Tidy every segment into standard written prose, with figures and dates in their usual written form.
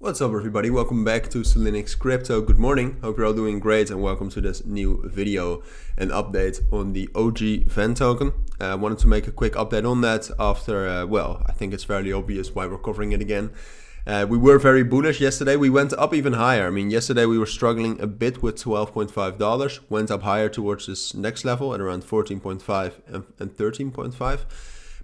What's up everybody, welcome back to Cilinix Crypto. Good morning, hope you're all doing great and welcome to this new video and update on the OG Van token. I wanted to make a quick update on that after, well, I think it's fairly obvious why we're covering it again. We were very bullish yesterday, we went up even higher. I mean, yesterday we were struggling a bit with $12.5, went up higher towards this next level at around 14.5 and 13.5.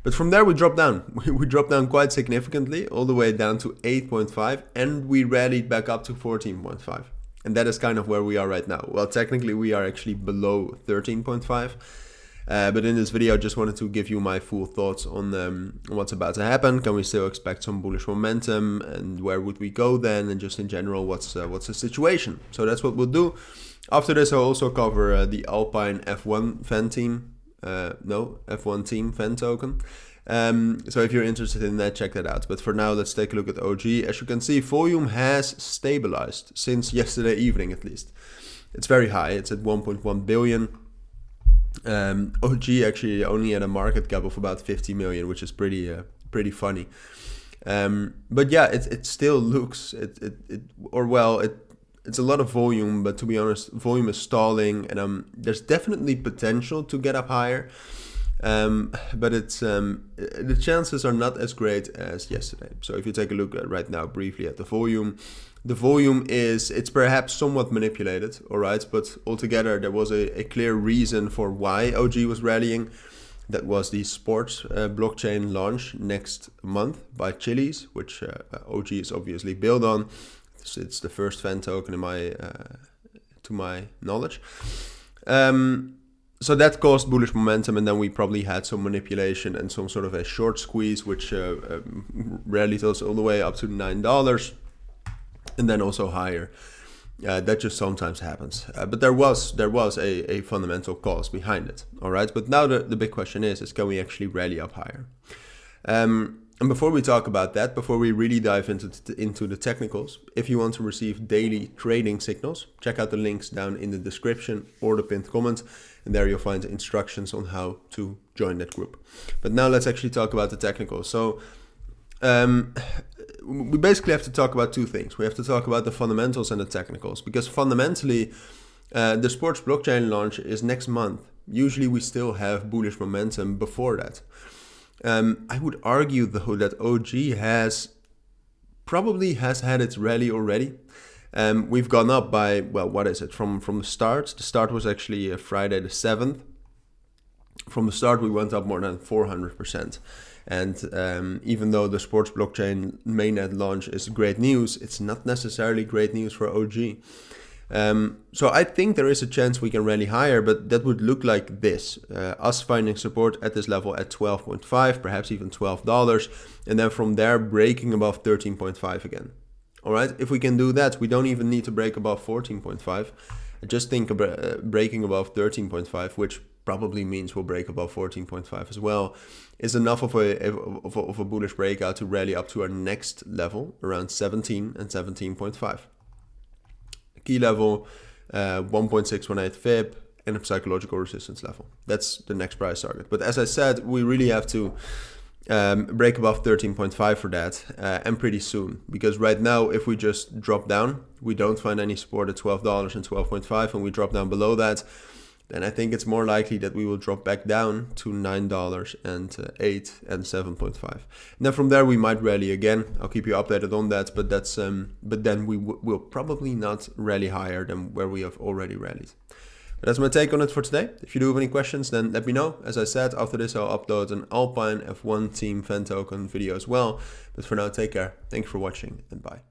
But from there we dropped down. We dropped down quite significantly, all the way down to 8.5, and we rallied back up to 14.5. And that is kind of where we are right now. Well, technically we are actually below 13.5. But in this video I just wanted to give you my full thoughts on what's about to happen. Can we still expect some bullish momentum, and where would we go then, and just in general what's the situation. So that's what we'll do. After this I'll also cover the Alpine F1 fan team. F1 team fan token. So if you're interested in that, check that out. But for now, let's take a look at OG. As you can see, volume has stabilized since yesterday evening at least. It's very high, it's at 1.1 billion. OG actually only had a market cap of about 50 million, which is pretty funny. But yeah, it still looks it's a lot of volume, but to be honest, volume is stalling, and there's definitely potential to get up higher, but it's the chances are not as great as yesterday. So if you take a look at right now briefly at the volume it's perhaps somewhat manipulated, all right, but altogether there was a clear reason for why OG was rallying. That was the sports blockchain launch next month by Chili's, which OG is obviously built on. It's the first fan token to my knowledge. So that caused bullish momentum, and then we probably had some manipulation and some sort of a short squeeze, which rallied us all the way up to $9, and then also higher. That just sometimes happens. But there was a fundamental cause behind it. All right, but now the big question is can we actually rally up higher? And before we talk about that, before we really dive into the technicals, if you want to receive daily trading signals, check out the links down in the description or the pinned comment, and there you'll find instructions on how to join that group. But now let's actually talk about the technicals. So we basically have to talk about two things. We have to talk about the fundamentals and the technicals, because fundamentally the sports blockchain launch is next month. Usually we still have bullish momentum before that. I would argue though that OG probably has had its rally already. We've gone up by, well, what is it, from the start? The start was actually Friday the 7th. From the start we went up more than 400%. And even though the sports blockchain mainnet launch is great news, it's not necessarily great news for OG. So I think there is a chance we can rally higher, but that would look like this. Us finding support at this level at 12.5, perhaps even $12, and then from there breaking above 13.5 again. All right, if we can do that, we don't even need to break above 14.5. I just think breaking above 13.5, which probably means we'll break above 14.5 as well, is enough of a bullish breakout to rally up to our next level around 17 and 17.5. Key level 1.618 fib and a psychological resistance level. That's the next price target. But as I said, we really have to break above 13.5 for that, and pretty soon, because right now if we just drop down, we don't find any support at $12 and 12.5, and we drop down below that, then I think it's more likely that we will drop back down to $9 and 8 and 7.5. And then from there we might rally again. I'll keep you updated on that, but that's but then we will probably not rally higher than where we have already rallied. But that's my take on it for today. If you do have any questions, then let me know. As I said, after this I'll upload an Alpine F1 team fan token video as well. But for now, take care. Thank you for watching, and bye.